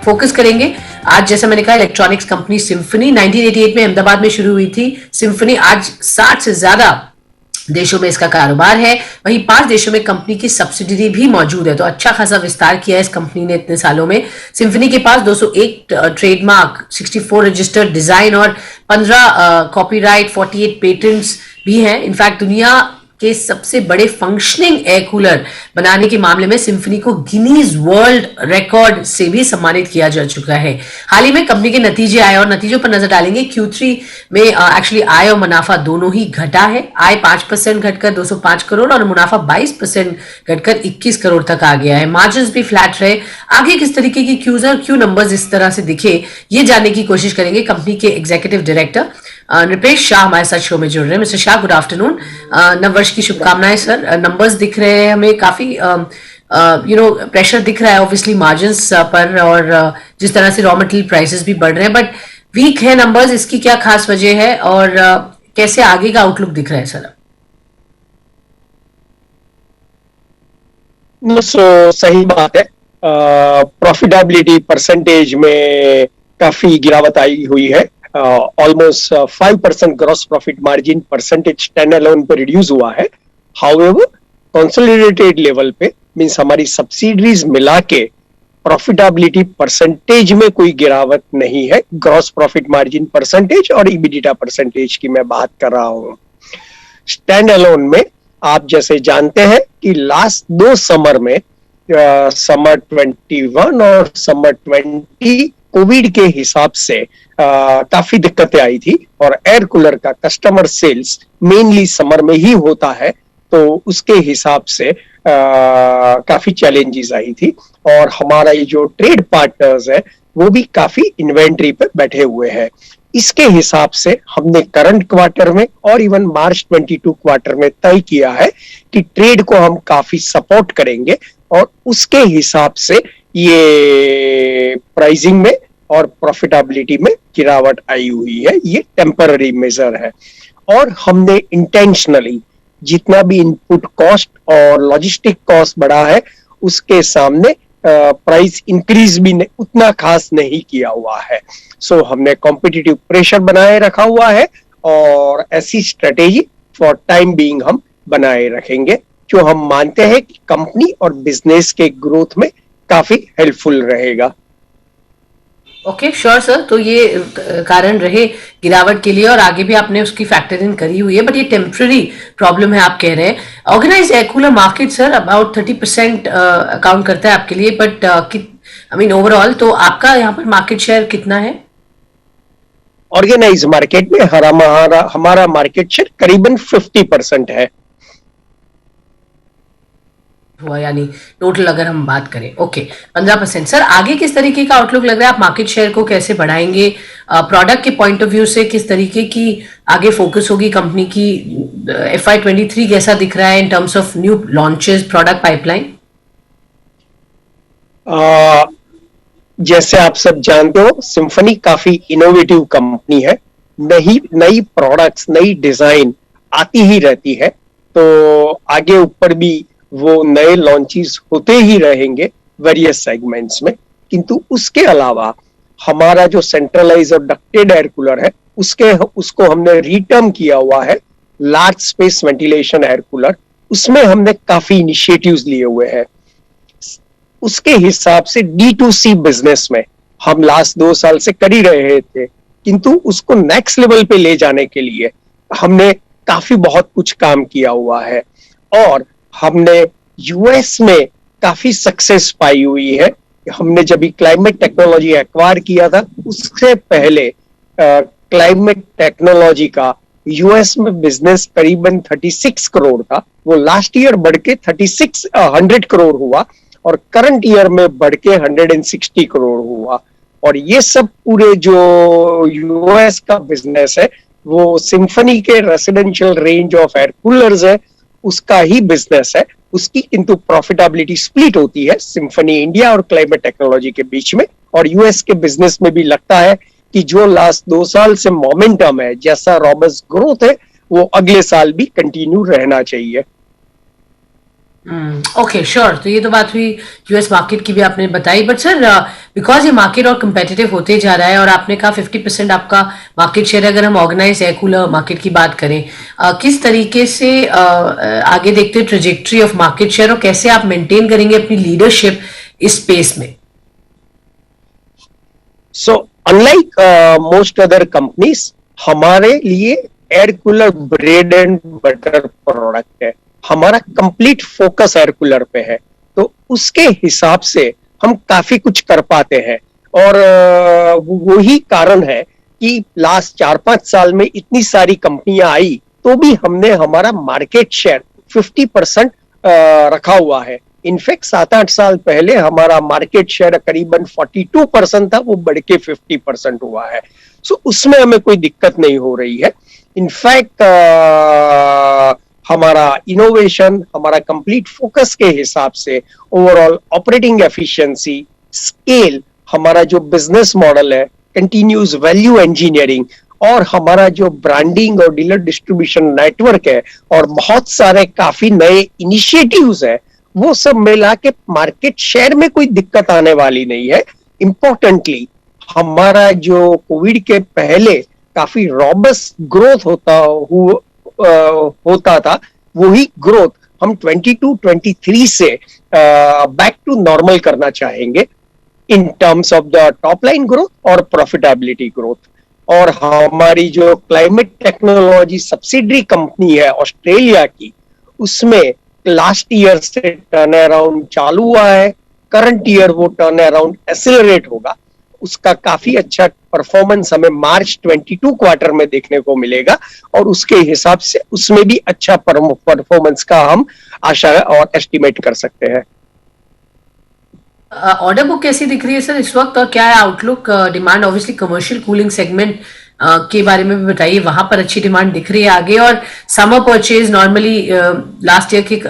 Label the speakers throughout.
Speaker 1: Focus करेंगे। आज जैसा मैंने कहा, इलेक्ट्रॉनिक्स कंपनी सिम्फनी 1988 में अहमदाबाद में शुरू हुई थी। सिम्फनी आज 60 से ज्यादा देशों में इसका कारोबार है। वहीं 5 देशों में कंपनी की सब्सिडरी भी मौजूद है, तो अच्छा खासा विस्तार किया है इस कंपनी ने इतने सालों में। सिम्फनी के पास 201 ट्रेडमार्क, 64 रजिस्टर्ड डिजाइन और 15 कॉपीराइट, 48 पेटेंट्स भी हैं। इनफैक्ट दुनिया के सबसे बड़े फंक्शनिंग एयर कूलर बनाने के मामले में सिम्फनी को गिनीज वर्ल्ड रिकॉर्ड से भी सम्मानित किया जा चुका है। हाल ही में कंपनी के नतीजे आए और नतीजों पर नजर डालेंगे। Q3 में एक्चुअली आय और मुनाफा दोनों ही घटा है। आय 5% घटकर 205 करोड़ और मुनाफा 22% घटकर 21 करोड़ तक आ गया है। मार्जिन भी फ्लैट रहे। आगे किस तरीके की क्यूज और क्यू नंबर्स इस तरह से दिखे, ये जानने की कोशिश करेंगे। कंपनी के एग्जीक्यूटिव डायरेक्टर नृपेश शाह हमारे साथ शो में जुड़ रहे हैं। Mister Shah, good afternoon. नववर्ष की शुभकामनाएं सर। नंबर्स दिख रहे हैं हमें काफी प्रेशर दिख रहा है ऑब्वियसली मार्जिन्स पर, और जिस तरह से रॉ मटेरियल प्राइसेस भी बढ़ रहे हैं, बट वीक है नंबर्स। इसकी क्या खास वजह है और कैसे आगे का आउटलुक दिख रहा है सर?
Speaker 2: सही बात है। प्रॉफिटेबिलिटी परसेंटेज में काफी गिरावट आई हुई है। Almost 5% gross profit margin percentage stand alone पे रिड्यूस हुआ है। हाउएवर कंसोलिडेटेड लेवल पे मींस हमारी सब्सिडरीज मिला के प्रॉफिटेबिलिटी परसेंटेज में कोई गिरावट नहीं है। ग्रॉस प्रॉफिट मार्जिन परसेंटेज और इबिडिटा परसेंटेज की मैं बात कर रहा हूं। स्टैंड अलोन में आप जैसे जानते हैं कि लास्ट 2 समर में समर 21 और समर 20 कोविड के हिसाब से काफी दिक्कतें आई थी और एयर कूलर का कस्टमर सेल्स मेनली समर में ही होता है, तो उसके हिसाब से काफी चैलेंजेस आई थी। और हमारा ये जो ट्रेड पार्टनर्स है वो भी काफी इन्वेंट्री पे बैठे हुए हैं। इसके हिसाब से हमने करंट क्वार्टर में और इवन मार्च 22 क्वार्टर में तय किया है कि ट्रेड को हम काफी सपोर्ट करेंगे और उसके हिसाब से ये प्राइसिंग में और प्रॉफिटेबिलिटी में गिरावट आई हुई है। ये टेम्पररी मेजर है और हमने इंटेंशनली जितना भी इनपुट कॉस्ट और लॉजिस्टिक कॉस्ट बढ़ा है उसके सामने प्राइस इंक्रीज भी उतना खास नहीं किया हुआ है। सो हमने कॉम्पिटिटिव प्रेशर बनाए रखा हुआ है और ऐसी स्ट्रेटेजी फॉर टाइम बीइंग हम बनाए रखेंगे जो हम मानते हैं कि कंपनी और बिजनेस के ग्रोथ में काफी हेल्पफुल रहेगा।
Speaker 1: Okay, sure sir. तो ये कारण रहे गिरावट के लिए और आगे भी आपने उसकी फैक्टर इन करी हुई है, बट ये टेम्पररी प्रॉब्लम है आप कह रहे हैं। Organise air cooler market sir about 30% account करता है आपके लिए, बट आई मीन ओवरऑल तो आपका यहाँ पर मार्केट शेयर कितना है?
Speaker 2: ऑर्गेनाइज मार्केट में हमारा मार्केट शेयर करीबन 50% है
Speaker 1: हुआ, यानी टोटल अगर हम बात करें। ओके, 15%। सर आगे किस तरीके का आउटलुक लग रहा है? आप मार्केट शेयर को कैसे बढ़ाएंगे? प्रोडक्ट के पॉइंट ऑफ व्यू से किस तरीके की आगे फोकस होगी कंपनी की? FY23 कैसा दिख रहा है in terms of new launches, product pipeline?
Speaker 2: जैसे आप सब जानते हो सिम्फनी काफी इनोवेटिव कंपनी है। नई प्रोडक्ट्स, नई डिजाइन आती ही रहती है, तो आगे ऊपर भी वो नए लॉन्चेस होते ही रहेंगे वेरियस सेगमेंट्स में। किंतु उसके अलावा हमारा जो सेंट्रलाइज और डक्टेड एयर कूलर है उसको हमने रिटर्म किया हुआ है large space ventilation air cooler. उसमें हमने काफी इनिशिएटिव्स लिए हुए हैं। उसके हिसाब से D2C बिजनेस में हम लास्ट 2 साल से कर ही रहे थे, किंतु उसको नेक्स्ट लेवल पे ले जाने के लिए हमने काफी बहुत कुछ काम किया हुआ है और हमने यूएस में काफी सक्सेस पाई हुई है। हमने जब भी क्लाइमेट टेक्नोलॉजी एक्वायर किया था उससे पहले क्लाइमेट टेक्नोलॉजी का यूएस में बिजनेस करीबन 36 करोड़ था, वो लास्ट ईयर बढ़ के 100 करोड़ हुआ और करंट ईयर में बढ़ के 160 करोड़ हुआ। और ये सब पूरे जो यूएस का बिजनेस है वो सिम्फनी के residential range of air coolers है, उसका ही बिजनेस है। उसकी किंतु प्रॉफिटेबिलिटी स्प्लिट होती है सिम्फनी इंडिया और क्लाइमेट टेक्नोलॉजी के बीच में। और यूएस के बिजनेस में भी लगता है कि जो लास्ट 2 साल से मोमेंटम है, जैसा रॉबस्ट ग्रोथ है, वो अगले साल भी कंटिन्यू रहना चाहिए।
Speaker 1: Okay sure. तो ये तो बात हुई यूएस मार्केट की भी आपने बताई, बट सर बिकॉज ये मार्केट और कम्पिटिटिव होते जा रहा है और आपने कहा 50% आपका मार्केट शेयर, अगर हम ऑर्गेनाइज एयर कूलर मार्केट की बात करें, किस तरीके से आगे देखते हैं ट्रेजेक्ट्री ऑफ मार्केट शेयर और कैसे आप मेंटेन करेंगे अपनी लीडरशिप इस स्पेस में?
Speaker 2: So unlike most other companies, हमारे लिए air cooler bread and butter product है। हमारा कंप्लीट फोकस एयर कूलर पे है, तो उसके हिसाब से हम काफी कुछ कर पाते हैं। और वही कारण है कि लास्ट 4-5 साल में इतनी सारी कंपनियां आई तो भी हमने हमारा मार्केट शेयर 50% रखा हुआ है। इनफैक्ट 7-8 साल पहले हमारा मार्केट शेयर करीबन 42% था, वो बढ़ के 50% हुआ है। सो उसमें हमें कोई दिक्कत नहीं हो रही है। इनफैक्ट हमारा इनोवेशन, हमारा कंप्लीट फोकस के हिसाब से ओवरऑल ऑपरेटिंग एफिशिएंसी, स्केल, हमारा जो बिजनेस मॉडल है, कंटिन्यूस वैल्यू इंजीनियरिंग, और हमारा जो ब्रांडिंग और डीलर डिस्ट्रीब्यूशन नेटवर्क है, और बहुत सारे काफी नए इनिशिएटिव्स है, वो सब मिला के मार्केट शेयर में कोई दिक्कत आने वाली नहीं है। इंपॉर्टेंटली हमारा जो कोविड के पहले काफी रॉबस्ट ग्रोथ होता था, वही ग्रोथ हम 22-23 से बैक टू नॉर्मल करना चाहेंगे in terms of the top line growth और प्रॉफिटेबिलिटी ग्रोथ। और हमारी जो क्लाइमेट टेक्नोलॉजी सब्सिडरी कंपनी है ऑस्ट्रेलिया की, उसमें लास्ट ईयर से टर्न अराउंड चालू हुआ है। करंट ईयर वो टर्न अराउंड एक्सेलरेट होगा। उसका काफी अच्छा परफॉर्मेंस हमें मार्च 22 क्वार्टर में देखने को मिलेगा, और उसके हिसाब से उसमें भी अच्छा परफॉर्मेंस का हम आशा और एस्टिमेट कर सकते हैं।
Speaker 1: ऑर्डर बुक कैसी दिख रही है सर इस वक्त, और क्या है outlook? Demand obviously commercial cooling segment के बारे में भी बताइए, वहां पर अच्छी डिमांड दिख रही है आगे। और summer purchase normally last year के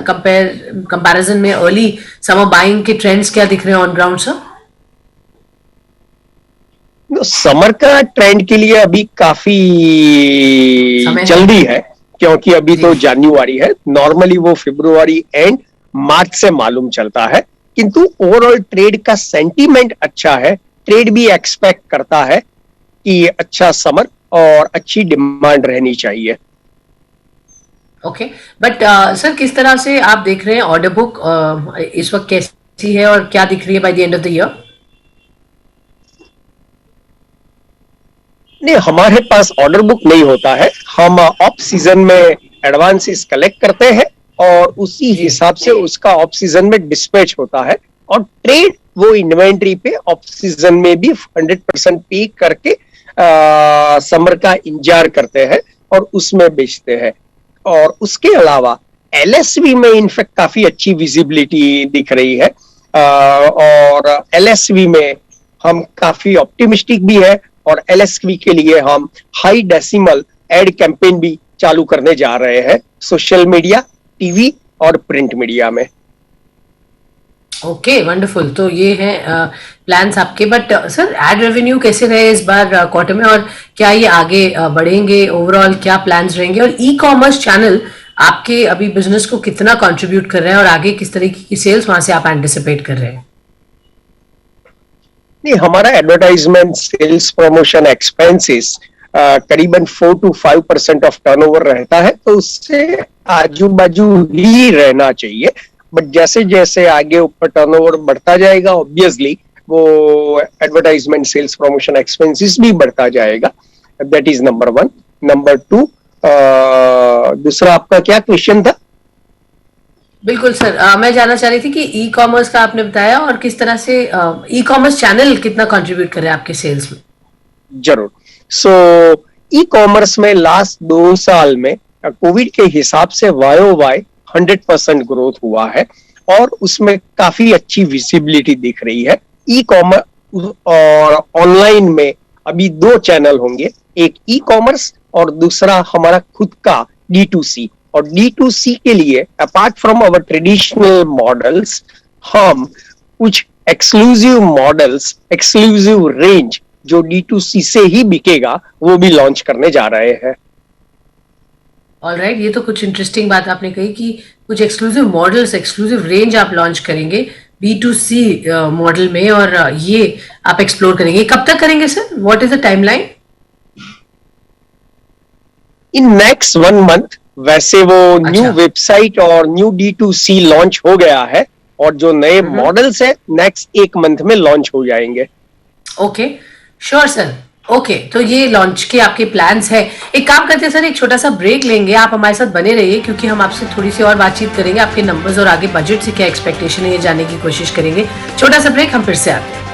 Speaker 1: कंपैरिजन में अर्ली समर बाइंग के ट्रेंड्स क्या दिख रहे हैं ऑन ग्राउंड सर?
Speaker 2: समर का ट्रेंड के लिए अभी काफी जल्दी है, क्योंकि अभी तो जनवरी है। नॉर्मली वो फरवरी एंड मार्च से मालूम चलता है, किंतु ओवरऑल ट्रेड का सेंटीमेंट अच्छा है। ट्रेड भी एक्सपेक्ट करता है कि अच्छा समर और अच्छी डिमांड रहनी चाहिए।
Speaker 1: ओके, बट सर किस तरह से आप देख रहे हैं ऑर्डर बुक इस वक्त कैसी है और क्या दिख रही है by the end of the year?
Speaker 2: नहीं, हमारे पास ऑर्डर बुक नहीं होता है। हम ऑफ सीजन में एडवांसेस कलेक्ट करते हैं और उसी हिसाब से उसका ऑफ सीजन में डिस्पैच होता है, और ट्रेड वो इन्वेंट्री पे ऑफ सीजन में भी 100% पे करके समर का इंतजार करते हैं और उसमें बेचते हैं। और उसके अलावा एलएसवी में इनफैक्ट काफी अच्छी विजिबिलिटी दिख रही है, और एलएसवी में हम काफी ऑप्टिमिस्टिक भी है, और एलएसवी के लिए हम हाई डेसिमल एड कैंपेन भी चालू करने जा रहे हैं सोशल मीडिया, टीवी और प्रिंट मीडिया में।
Speaker 1: Okay wonderful. तो ये है प्लान्स आपके, बट सर एड रेवेन्यू कैसे रहे इस बार क्वार्टर में, और क्या ये आगे बढ़ेंगे? ओवरऑल क्या प्लान्स रहेंगे? और ई कॉमर्स चैनल आपके अभी बिजनेस को कितना कंट्रीब्यूट कर रहे हैं और आगे किस तरीके की सेल्स वहां से आप एंटिसिपेट कर रहे हैं?
Speaker 2: नहीं, हमारा एडवर्टाइजमेंट, सेल्स, प्रमोशन एक्सपेंसेस करीबन 4-5% ऑफ टर्नओवर रहता है, तो उससे आजू बाजू ही रहना चाहिए। बट जैसे जैसे आगे ऊपर टर्नओवर बढ़ता जाएगा, ऑब्वियसली वो एडवर्टाइजमेंट, सेल्स, प्रमोशन एक्सपेंसेस भी बढ़ता जाएगा। That is number 1। नंबर 2, दूसरा आपका क्या क्वेश्चन था?
Speaker 1: बिल्कुल सर, मैं जानना चाह रही थी कि ई कॉमर्स का आपने बताया, और किस तरह से ई कॉमर्स चैनल कितना कंट्रीब्यूट कर रहे हैं आपके सेल्स में?
Speaker 2: जरूर। सो ई कॉमर्स में लास्ट 2 साल में कोविड के हिसाब से वाई 100% ग्रोथ हुआ है, और उसमें काफी अच्छी विजिबिलिटी दिख रही है। ई कॉमर्स और ऑनलाइन में अभी 2 चैनल होंगे, एक ई कॉमर्स और दूसरा हमारा खुद का D2C। और D2C के लिए apart from our traditional models, हम कुछ एक्सक्लूसिव मॉडल्स, एक्सक्लूसिव रेंज जो D2C से ही बिकेगा, वो भी लॉन्च करने जा रहे हैं।
Speaker 1: ऑलराइट, ये तो कुछ इंटरेस्टिंग बात आपने कही कि कुछ एक्सक्लूसिव मॉडल्स, एक्सक्लूसिव रेंज आप लॉन्च करेंगे B2C मॉडल में, और ये आप एक्सप्लोर करेंगे। कब तक करेंगे sir? What is the timeline?
Speaker 2: In next 1 month वैसे वो न्यू
Speaker 1: अच्छा।
Speaker 2: वेबसाइट और न्यू D2C लॉन्च हो गया है, और जो नए मॉडल्स है नेक्स्ट 1 मंथ में लॉन्च हो जाएंगे।
Speaker 1: Okay, sure sir. ओके, तो ये लॉन्च के आपके प्लान्स है। एक काम करते हैं सर, एक छोटा सा ब्रेक लेंगे, आप हमारे साथ बने रहिए, क्योंकि हम आपसे थोड़ी सी और बातचीत करेंगे, आपके नंबर्स और आगे बजट से क्या एक्सपेक्टेशन है ये जानने की कोशिश करेंगे। छोटा सा ब्रेक, हम फिर से आते हैं।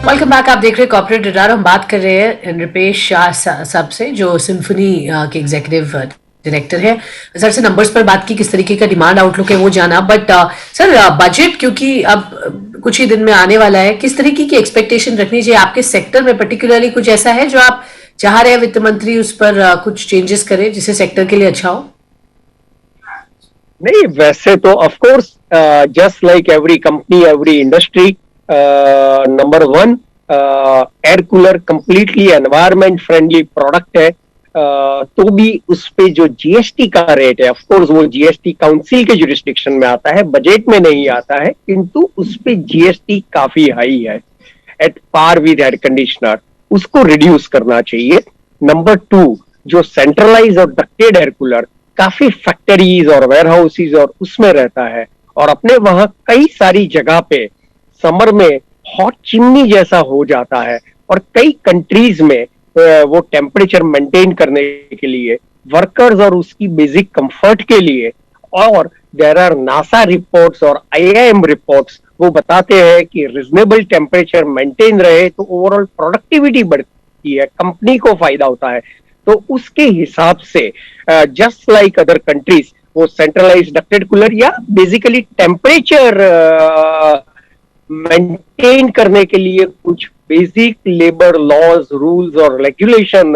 Speaker 1: Welcome back. आप देख रहे हैं कॉर्पोरेट रडार। हम बात कर रहे हैं नृपेश शाह साहब से, जो सिम्फनी के एग्जीक्यूटिव डायरेक्टर है। सर से नंबर्स पर बात की, किस तरीके का डिमांड आउटलुक है वो जाना, बट सर बजट क्योंकि अब कुछ ही दिन में आने वाला है, किस तरीके की एक्सपेक्टेशन रखनी चाहिए आपके सेक्टर में? पर्टिकुलरली कुछ ऐसा है जो आप चाह रहे हैं वित्त मंत्री उस पर कुछ चेंजेस करे जिससे सेक्टर के लिए अच्छा हो?
Speaker 2: नहीं, वैसे तो of course just like every company, every industry, number 1 air cooler completely environment friendly product है, तो भी उस पे जो जीएसटी का रेट है, ऑफ कोर्स वो जीएसटी काउंसिल के जुरिस्डिक्शन में आता है, बजट में नहीं आता है, किंतु उस पे जीएसटी काफी हाई है, at par with air conditioner, उसको रिड्यूस करना चाहिए। नंबर 2, जो सेंट्रलाइज और डक्टेड एयर कूलर काफी फैक्ट्रीज और वेयर हाउसेज और उसमें रहता है, और अपने वहां कई सारी जगह पे समर में हॉट चिमनी जैसा हो जाता है, और कई कंट्रीज में वो टेम्परेचर मेंटेन करने के लिए वर्कर्स और उसकी बेसिक कंफर्ट के लिए, और देयर आर नासा रिपोर्ट्स और आईआईएम रिपोर्ट्स, वो बताते हैं कि रिजनेबल टेम्परेचर मेंटेन रहे तो ओवरऑल प्रोडक्टिविटी बढ़ती है, कंपनी को फायदा होता है। तो उसके हिसाब से जस्ट लाइक अदर कंट्रीज, वो सेंट्रलाइज्ड डक्टेड कूलर या बेसिकली टेम्परेचर मेंटेन करने के लिए कुछ बेसिक लेबर लॉज, रूल्स और रेगुलेशन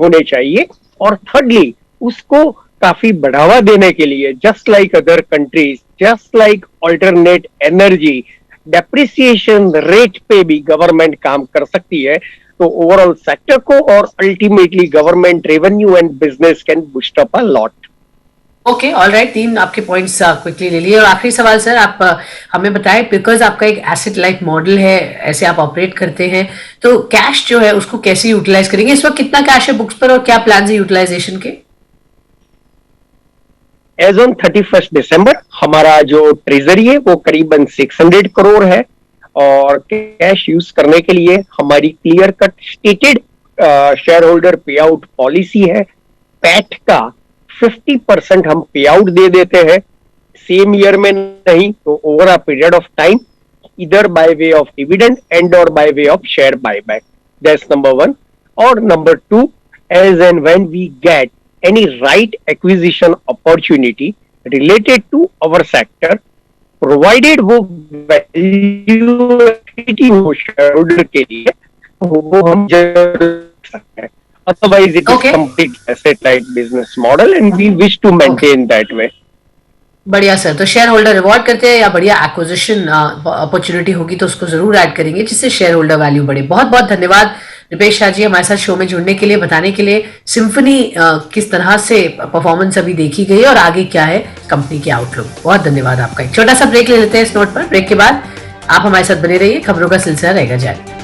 Speaker 2: होने चाहिए। और थर्डली, उसको काफी बढ़ावा देने के लिए just like other countries, just like alternate energy, depreciation rate पे भी गवर्नमेंट काम कर सकती है, तो ओवरऑल सेक्टर को और ultimately government revenue and business can boost up a lot.
Speaker 1: Okay, all right, 3 आपके पॉइंट्स क्विकली ले लिए। और आखिरी सवाल सर, आप हमें बताएं, बिकॉज आपका एक एसेट लाइट मॉडल है, ऐसे आप ऑपरेट करते हैं, तो कैश जो है उसको कैसे यूटिलाइज करेंगे? इस वक्त कितना कैश है बुक्स पर और क्या प्लान है यूटिलाइजेशन के?
Speaker 2: एज ऑन 31 दिसंबर हमारा जो ट्रेजरी है वो करीबन 600 करोड़ है, और कैश यूज करने के लिए हमारी clear cut stated share holder पे आउट पॉलिसी है। पैट का 50% हम पे आउट दे देते हैं, सेम ईयर में नहीं तो over a period of time, इधर by way of dividend and और by way of share buyback. That's number 1। और number 2, as and when we get any right acquisition opportunity related to our sector, provided वो value हो shareholder के लिए, वो हम जरूर सकते हैं। Otherwise it is complete asset light business model and we wish to maintain that way.
Speaker 1: बढ़िया सर, तो शेयर होल्डर रिवॉर्ड करते हैं या बढ़िया एक्विजिशन अपॉर्चुनिटी होगी तो उसको जरूर ऐड करेंगे जिससे शेयर होल्डर वैल्यू बढ़े। बहुत बहुत धन्यवाद नृपेश शाह जी हमारे साथ शो में जुड़ने के लिए, बताने के लिए सिम्फनी किस तरह से परफॉर्मेंस अभी देखी गई और आगे क्या है कंपनी की आउटलुक। बहुत धन्यवाद आपका। एक छोटा सा ब्रेक ले लेते हैं इस नोट पर। ब्रेक के बाद आप हमारे साथ बने रहिए, खबरों का सिलसिला रहेगा जारी।